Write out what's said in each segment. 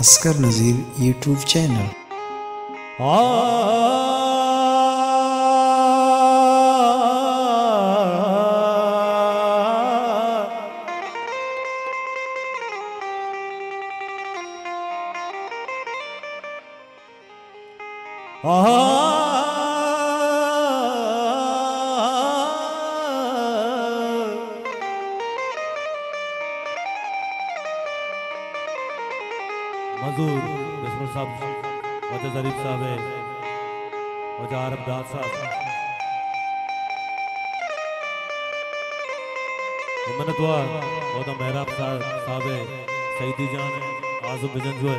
असगर नज़ीर YouTube channel. मजूर बिस्मिल साहब वजह जरीफ साहब है वजह आरब दाद साहब मैंने दुआ वजह मेहराब साहब है सईदी जान है आज़म बिजन जो है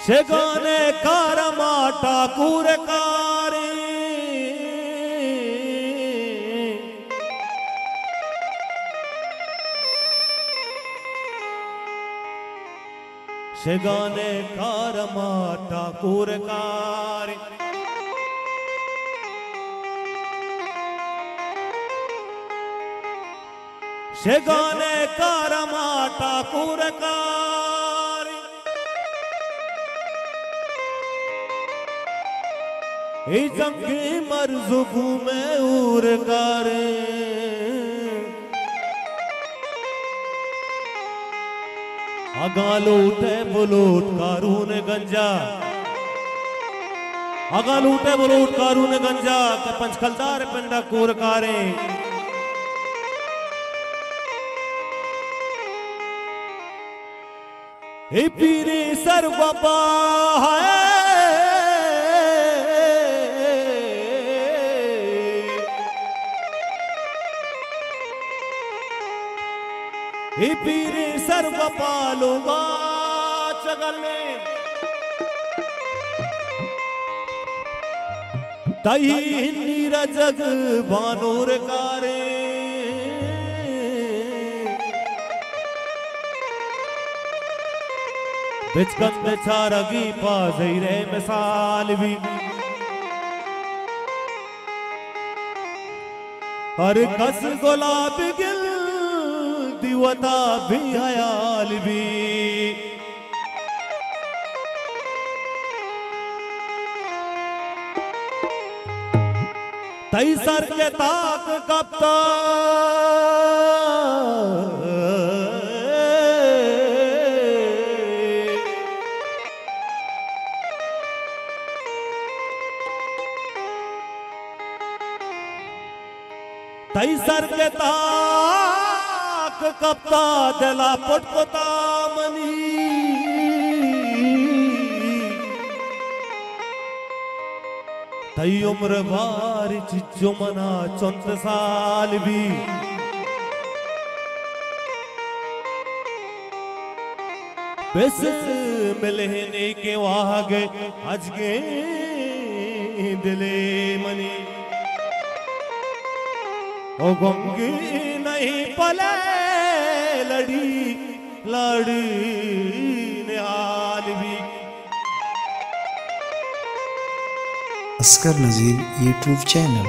शेगाने कारमाटा कूरकारी शेगाने कारमा ठाकुर कारी शेगाने कारमा ठाकुर कारी ई जंगी मरजुबू में उर करे अगा लूटे बुलूट कारून गंजा अगा लूटे बुलूट कारून गंजा के पंचखलदार पिंडा कूरकारे हे पीरी सर बाबा है ही पीरी सर्व पालूंगा चगले तही नीरज जग बानूर कारे बिचकन बेचारगी पाजरे मिसाल भी हर कस गुलाब गिल दिवता भी हयाल भी तई सर के ताक कप्ता तई सर के ताक कप्ता दिला पुटपुता मनी तई उम्र भारी चिच्चो मना 34 साल भी बेस मिलने के वागे आज के दिले मनी ओ गंगी नहीं पले लड़ी लड़ी निहाल भी असगर नज़ीर यूट्यूब चैनल।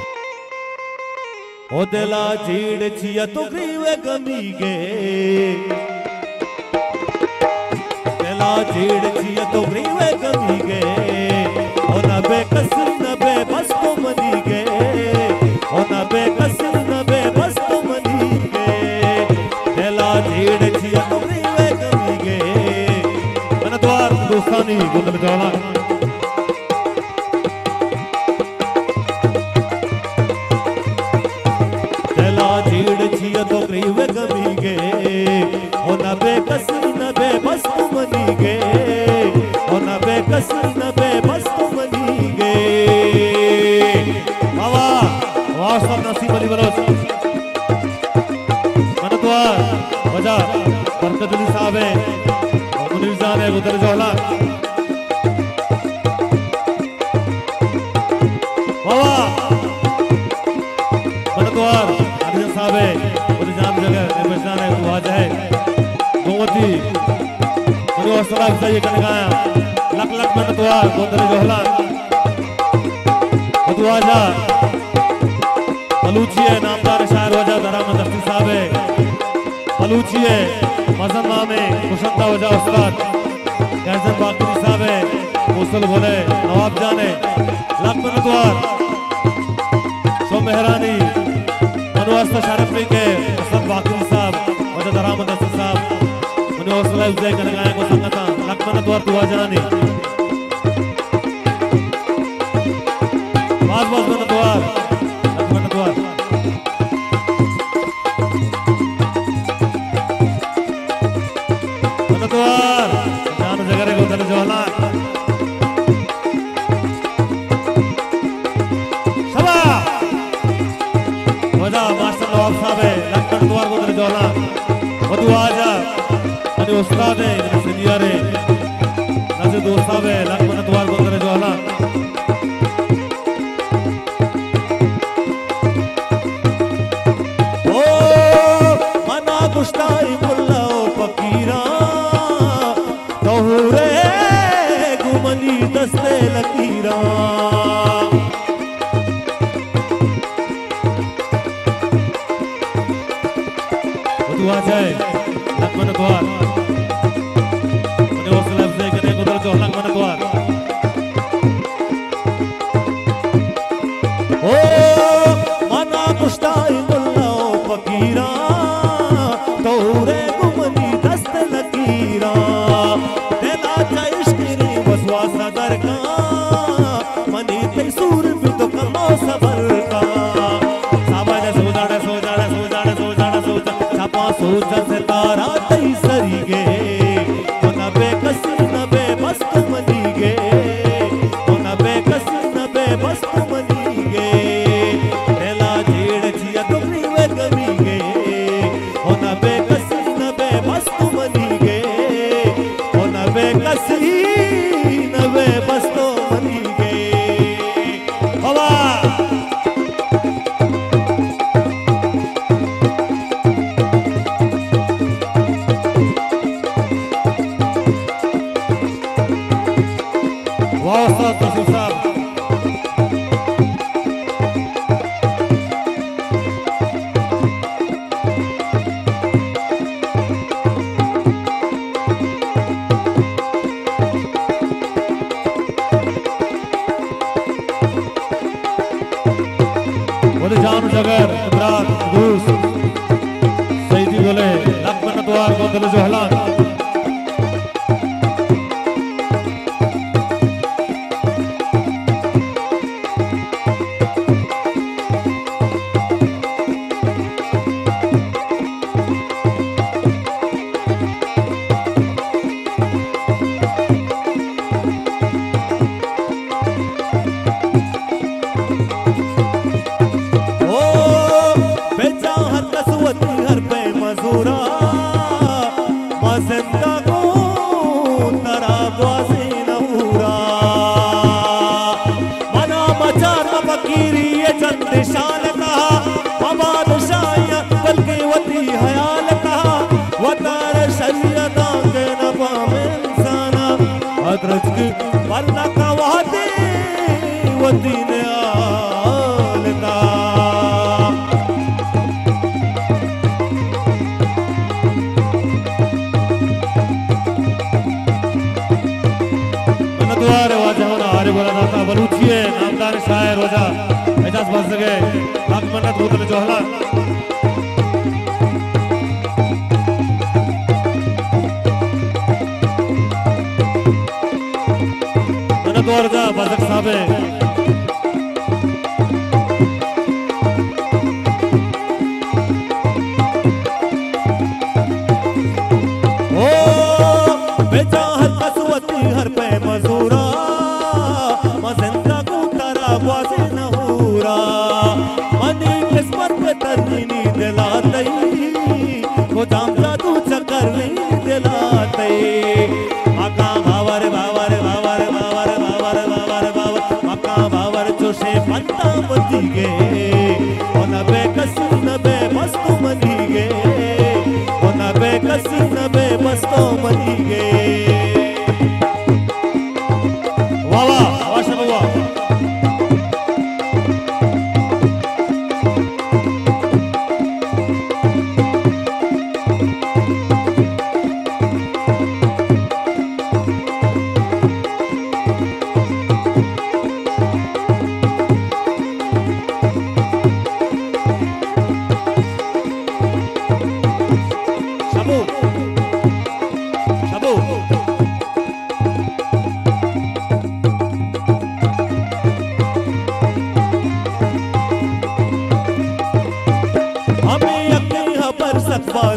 ओ दिला जीड़ छिया तो ग्रीवे गमी गे दिला जीड़ छिया तो ग्रीवे गमी गे ओ नबे कस नबे बस को मनी गे ओ नबे कस नबे बस को मनी गे दिला जीड़ छिया तो ग्रीवे गमी गे मैंने द्वार दोस्तानी गुंदल जाला तो ग्रीव गमी गे ओ नबे कस नबे बस मनी गे ओ नबे कस नबे बस मनी गे बाबा वाह सब नसीब अली बरोस मनद्वार वजा बरकत अली साहब है और मुनीर जान है गुदर जोहला बाबा मनद्वार अली साहब है जगह बचना है तू आज है गोमती मुझे हौसला अफजाई करने का लक लक में तो गोदरे जोहला तू आजा बलूची है नामदार शायर वजह दरामद दफ्ती साहब है बलूची है मजन नामे कुशंदा वजा उस्ताद गैजन बाकी साहब है मुसल बोले नवाब जाने लखमन द्वार शो मेहरानी मनोस्ता शरफी के असद बाकी साहब वजा दरामद असद साहब मनोस्ता उजय के लगाए को संगता लखमन द्वार दुआ जानी बाज बाज मन द्वार लखमन द्वार जान जगह को उधर जोला शबा वजा मास्टर नवाब साहब है लखन द्वार को उधर जोला वदु आजा अनि उस्ताद है सीनियर है नजर दोस्त साहब है लखन द्वार को उधर जोला ओ मना गुस्ताई मुल्ला ओ फकीरा तहुरे गुमनी दस्ते लकीरा दुआ जाए लखमन द्वार मने उस लफ्ज़ के गुजर जो लखमन द्वार ओ मना कुश्ताई मुल्ला ओ फकीरा तहुरे गुमनी दस्ते लकीरा का मनी तैसूर भी तो कमो सबर का साबाने सोजाड़ा सोजाड़ा सोजाड़ा सोजाड़ा सोजा छपा सोचा से तारा तई सरी गे ओ न बेकसी न बेबस तू मनी गे ओ न बेकसी न बेबस तू मनी गे तेला जेड़ जिया तुमरी वे गमी गे ओ न बेकसी न बेबस तू मनी गे ओ न बेकसी बस तो बनी गए हवा वाह साहब जान जगर इमरान दूस सईदी बोले लखमन द्वार को दिल जोहला हर पे मजूरा मज़ंदा को तरा बाज़ी नहूरा मना मचार फकीरी ये चंद शान कहा मबाद शाया बल्कि वती हयाल कहा वतार शरीयता के नबा में इंसाना अदरज की वल्ला का वादे वती ने आल का बलूची है नामदार शायर रोजा एजाज बन सके लखमन बोतल जोहला मन द्वार जा बजक साहब ओ बेचा हर कसवती हर पे मजूरा मज़ंदा को तरा बाज़ी नहूरा मनी किस्मत पे तरनी दिलातई वो जामला तू चक्कर नहीं दिलातई मका भावर भावर भावर भावर भावर भावर भावर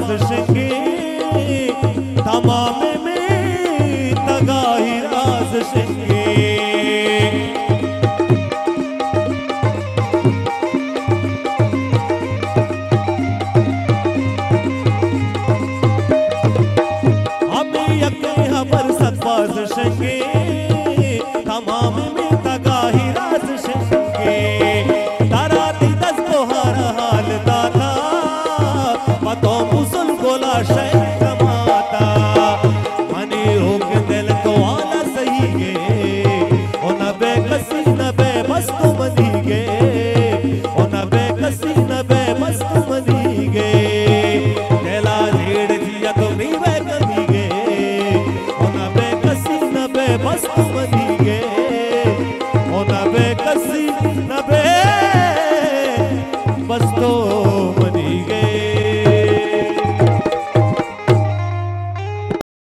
शेंगे तमाम में तगाही राज शेंगे